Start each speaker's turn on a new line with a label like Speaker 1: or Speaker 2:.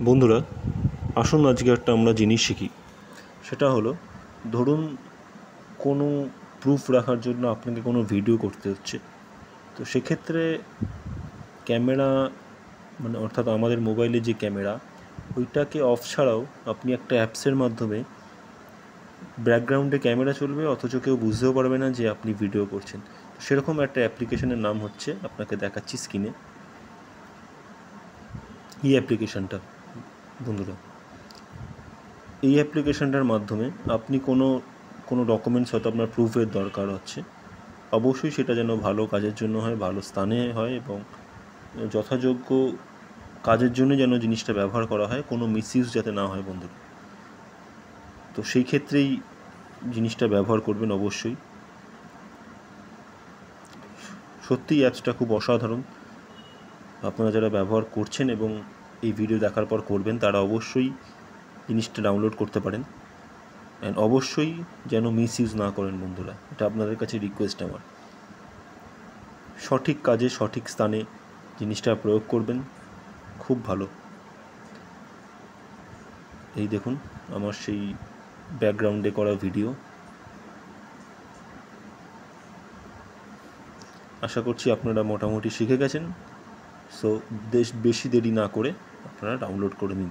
Speaker 1: বন্ধুরা, আসুন আজকে একটা আমরা জিনিস শিখি। সেটা হলো, ধরুন কোনো প্রুফ রাখার জন্য আপনাকে কোনো ভিডিও করতে হচ্ছে। তো সেক্ষেত্রে ক্যামেরা অর্থাৎ আমাদের মোবাইলে যে ক্যামেরা, ওইটাকে অফ ছাড়াও আপনি একটা অ্যাপসের মাধ্যমে ব্যাকগ্রাউন্ডে ক্যামেরা চলবে, অথচ কেউ বুঝতেও পারবে না যে আপনি ভিডিও করছেন। সেরকম একটা অ্যাপ্লিকেশনের নাম হচ্ছে, আপনাকে দেখাচ্ছি স্ক্রিনে, এই অ্যাপ্লিকেশানটা। বন্ধুরা, এই অ্যাপ্লিকেশানটার মাধ্যমে আপনি কোনো ডকুমেন্টস হয়তো আপনার প্রুফের দরকার হচ্ছে, অবশ্যই সেটা যেন ভালো কাজের জন্য হয়, ভালো স্থানে হয় এবং যথাযোগ্য কাজের জন্য যেন জিনিসটা ব্যবহার করা হয়, কোনো মিসইউজ যাতে না হয় বন্ধুরা। তো সেই ক্ষেত্রেই জিনিসটা ব্যবহার করবেন অবশ্যই। সত্যিই অ্যাপসটা খুব অসাধারণ। আপনারা যারা ব্যবহার করছেন এবং এই ভিডিও দেখার পর করবেন, তারা অবশ্যই জিনিসটা ডাউনলোড করতে পারেন। অ্যান্ড অবশ্যই যেন মিসইউজ না করেন বন্ধুরা, এটা আপনাদের কাছে রিকোয়েস্ট আমার। সঠিক কাজে সঠিক স্থানে জিনিসটা প্রয়োগ করবেন, খুব ভালো। এই দেখুন আমার সেই ব্যাকগ্রাউন্ডে করা ভিডিও। আশা করছি আপনারা মোটামুটি শিখে গেছেন। সো বেশি দেরি না করে আপনারা ডাউনলোড করে নিন।